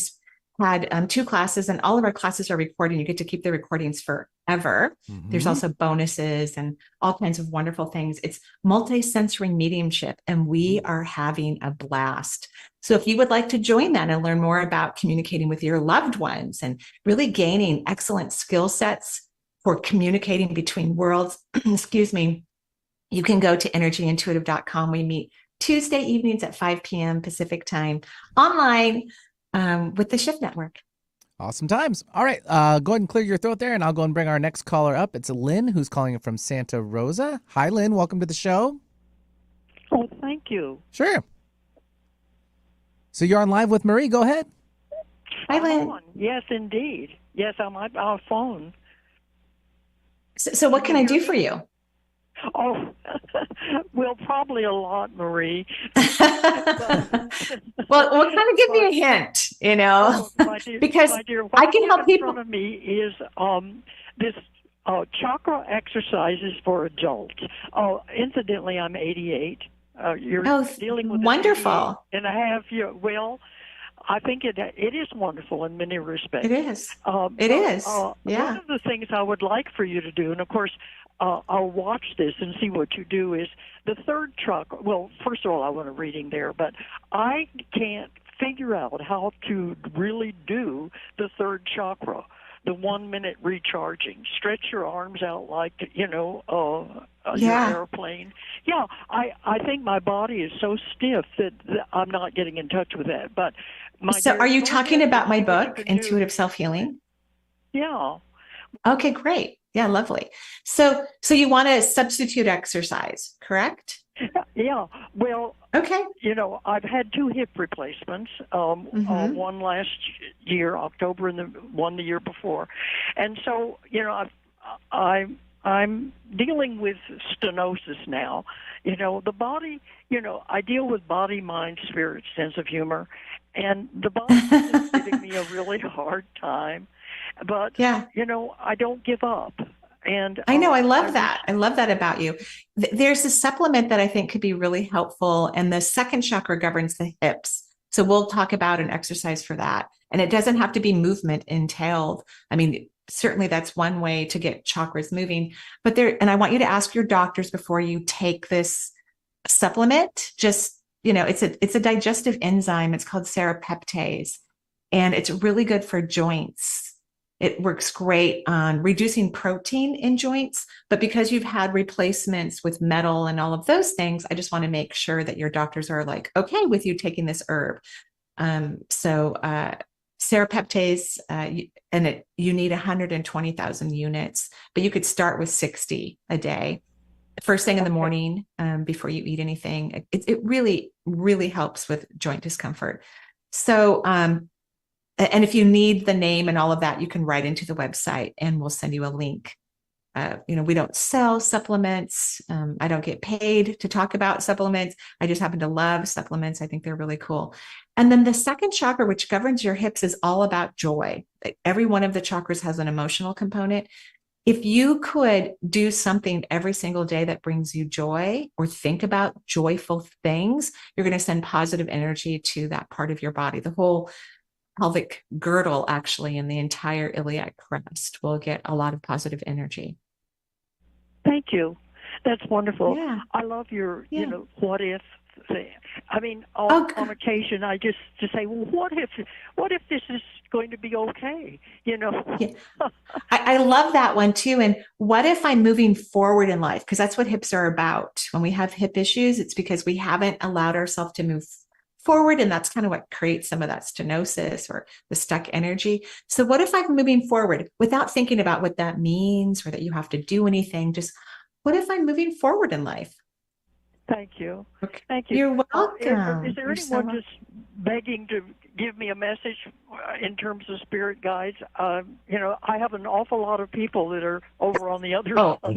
had 2 classes, and all of our classes are recorded. You get to keep the recordings forever. There's also bonuses and all kinds of wonderful things. It's multi-sensory mediumship, and we are having a blast. So if you would like to join that and learn more about communicating with your loved ones and really gaining excellent skill sets for communicating between worlds, excuse me, you can go to energyintuitive.com. We meet Tuesday evenings at 5 p.m. Pacific time online with the Shift Network. Awesome times. All right. Go ahead and clear your throat there, and I'll go and bring our next caller up. It's Lynn, who's calling in from Santa Rosa. Hi, Lynn. Welcome to the show. Oh, thank you. Sure. So you're on live with Marie. Go ahead. Hi, Lynn. Yes, indeed. Yes, I'm on our phone. So what can I do for you? Oh, well, probably a lot, Marie. Well, kind of give me a hint, because my dear, I can help people. In front of me is this chakra exercises for adults. Incidentally, I'm 88. You're dealing with wonderful. And a half year. Well, I think it is wonderful in many respects. It is. It is. Yeah. One of the things I would like for you to do, and of course, I'll watch this and see what you do, is the third chakra. Well, first of all, I want a reading there, but I can't figure out how to really do the third chakra, the 1 minute recharging. Stretch your arms out like, your airplane. Yeah, I think my body is so stiff that I'm not getting in touch with that. But so are you talking about my book, Intuitive Self-Healing? Yeah. Okay, great. Yeah, lovely. So you want to substitute exercise, correct? Yeah. Well, okay. I've had 2 hip replacements, one last year, October, and one the year before. And so, I'm dealing with stenosis now. The body, I deal with body, mind, spirit, sense of humor, and the body is giving me a really hard time. But, I don't give up. And I know, I love that. I love that about you. There's a supplement that I think could be really helpful, and the second chakra governs the hips. So we'll talk about an exercise for that. And it doesn't have to be movement entailed. I mean, certainly that's one way to get chakras moving, and I want you to ask your doctors before you take this supplement. Just, it's a digestive enzyme. It's called serapeptase, and it's really good for joints. It works great on reducing protein in joints, but because you've had replacements with metal and all of those things, I just want to make sure that your doctors are okay with you taking this herb. Serapeptase, and you need 120,000 units, but you could start with 60 a day, first thing in the morning, before you eat anything. It really, really helps with joint discomfort. So, and if you need the name and all of that, you can write into the website and we'll send you a link. We don't sell supplements. I don't get paid to talk about supplements. I just happen to love supplements. I think they're really cool. And then the second chakra, which governs your hips, is all about joy. Every one of the chakras has an emotional component. If you could do something every single day that brings you joy, or think about joyful things, you're going to send positive energy to that part of your body. The whole pelvic girdle, actually, and the entire iliac crest will get a lot of positive energy. Thank you. That's wonderful. Yeah. I love your, what if thing. I mean, on occasion, I just say, well, what if this is going to be okay? Yeah. I love that one too. And what if I'm moving forward in life? Because that's what hips are about. When we have hip issues, it's because we haven't allowed ourselves to move forward, and that's kind of what creates some of that stenosis or the stuck energy. So what if I'm moving forward without thinking about what that means or that you have to do anything? Just what if I'm moving forward in life? Thank you. Okay. Thank you. You're welcome. Is there You're so anyone just begging to give me a message in terms of spirit guides? I have an awful lot of people that are over on the other side.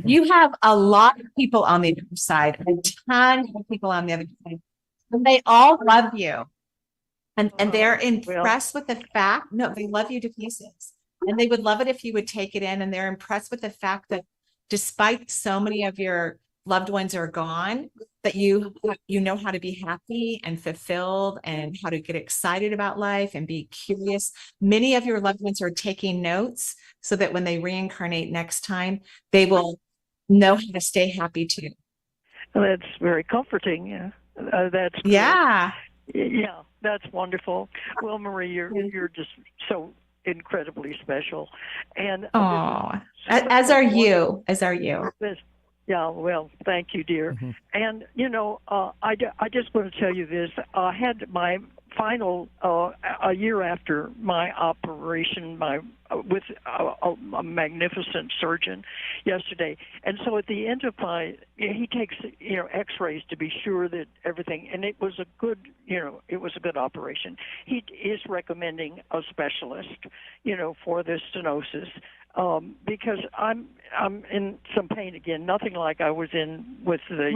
You have a lot of people on the other side, a ton of people on the other side. And they all love you. And they're impressed with the fact, no, they love you to pieces. And they would love it if you would take it in. And they're impressed with the fact that despite so many of your loved ones are gone, that you know how to be happy and fulfilled and how to get excited about life and be curious. Many of your loved ones are taking notes so that when they reincarnate next time, they will know how to stay happy too. Well, that's very comforting. Yeah. That's good. Yeah. Yeah, that's wonderful. Well, Marie, you're just so incredibly special. And as are you. Yeah, well, thank you, dear. Mm-hmm. And, I just want to tell you this. I had my final, a year after my operation, with a magnificent surgeon yesterday. And so at the end of he takes, x-rays to be sure that everything, and it was a good, operation. He is recommending a specialist, for the stenosis. Because I'm in some pain again, nothing like I was in with the,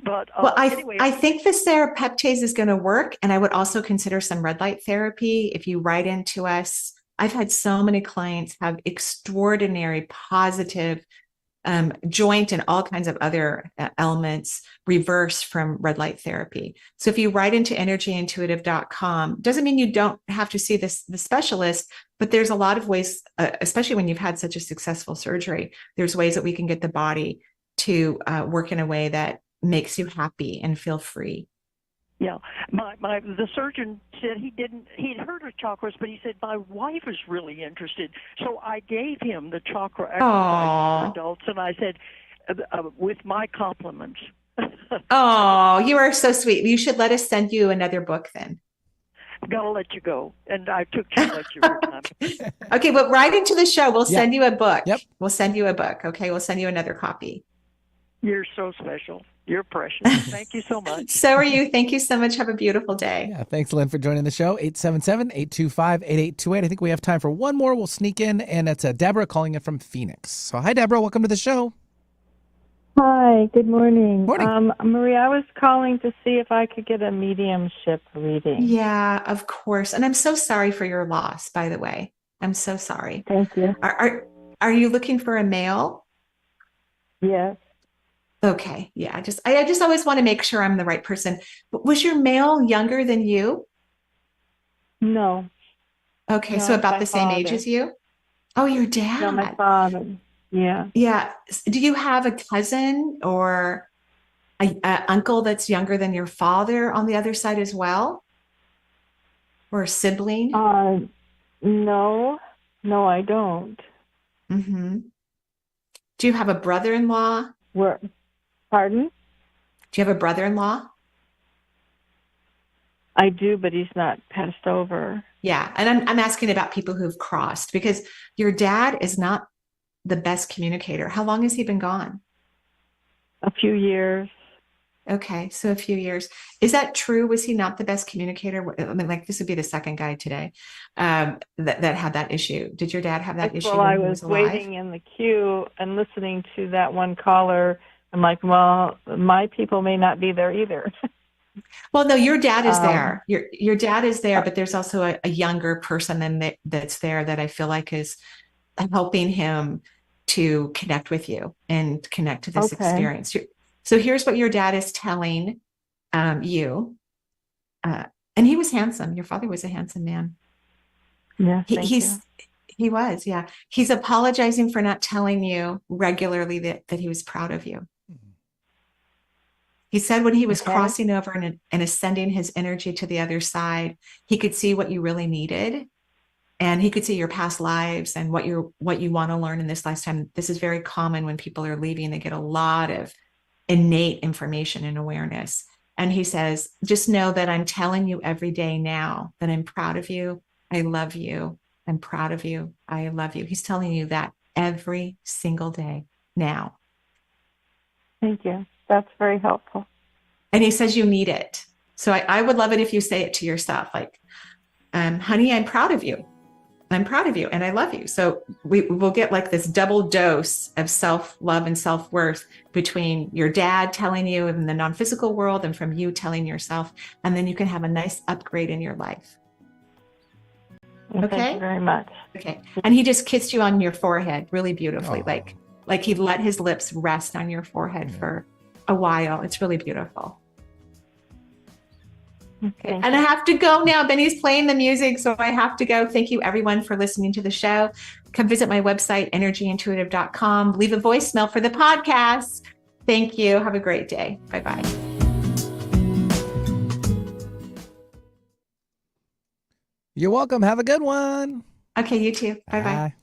But anyway. I think the serapeptase is going to work. And I would also consider some red light therapy. If you write into us, I've had so many clients have extraordinary positive joint and all kinds of other elements reverse from red light therapy. So if you write into energyintuitive.com, doesn't mean you don't have to see the specialist, but there's a lot of ways, especially when you've had such a successful surgery, there's ways that we can get the body to work in a way that makes you happy and feel free. Yeah, the surgeon said he'd heard of chakras, but he said my wife is really interested. So I gave him the chakra exercise for adults, and I said, with my compliments. Oh, you are so sweet. You should let us send you another book then. I'm gonna let you go, and I took too much of your time. Okay, but write into the show. We'll send you a book. Yep. We'll send you a book. Okay, we'll send you another copy. You're so special. You're precious. Thank you so much. So are you. Thank you so much. Have a beautiful day. Yeah, thanks, Lynn, for joining the show. 877-825-8828. I think we have time for one more. We'll sneak in, and it's Deborah calling in from Phoenix. So hi, Deborah. Welcome to the show. Hi, good morning. Morning. Marie, I was calling to see if I could get a mediumship reading. Yeah, of course. And I'm so sorry for your loss, by the way. I'm so sorry. Thank you. Are you looking for a male? Yes. Okay. Yeah. I just always want to make sure I'm the right person. Was your male younger than you? No. Okay. No, so about my the same age father. as you? Oh, your dad. No, my father. Yeah. Yeah. Do you have a cousin or a uncle that's younger than your father on the other side as well? Or a sibling? No, I don't. Mm-hmm. Do you have a brother-in-law? Pardon? Do you have a brother-in-law? I do, but he's not passed over. Yeah. And I'm asking about people who've crossed because your dad is not the best communicator. How long has he been gone? A few years. Okay. So a few years. Is that true? Was he not the best communicator? I mean, like this would be the second guy today that had that issue. Did your dad have that issue? Well, I was waiting in the queue and listening to that one caller. I'm like, well, my people may not be there either. Well, no, your dad is there. Your dad is there, but there's also a younger person that's there that I feel like is helping him to connect with you and connect to this experience. So here's what your dad is telling you. And he was handsome. Your father was a handsome man. Yeah, he was, yeah. He's apologizing for not telling you regularly that he was proud of you. He said when he was crossing over and ascending his energy to the other side, he could see what you really needed. And he could see your past lives and what you want to learn in this lifetime. This is very common when people are leaving. They get a lot of innate information and awareness. And he says, just know that I'm telling you every day now that I'm proud of you. I love you. I'm proud of you. I love you. He's telling you that every single day now. Thank you. That's very helpful. And he says you need it. So I would love it if you say it to yourself, like, honey, I'm proud of you. I'm proud of you and I love you. So we'll get like this double dose of self-love and self-worth between your dad telling you in the non-physical world and from you telling yourself. And then you can have a nice upgrade in your life. Okay. Thank you very much. Okay. And he just kissed you on your forehead really beautifully. Oh. Like he let his lips rest on your forehead for a while. It's really beautiful. Okay. And I have to go now. Benny's playing the music, so I have to go. Thank you, everyone, for listening to the show. Come visit my website, energyintuitive.com. Leave a voicemail for the podcast. Thank you. Have a great day. Bye-bye. You're welcome. Have a good one. Okay, you too. Bye-bye. Bye.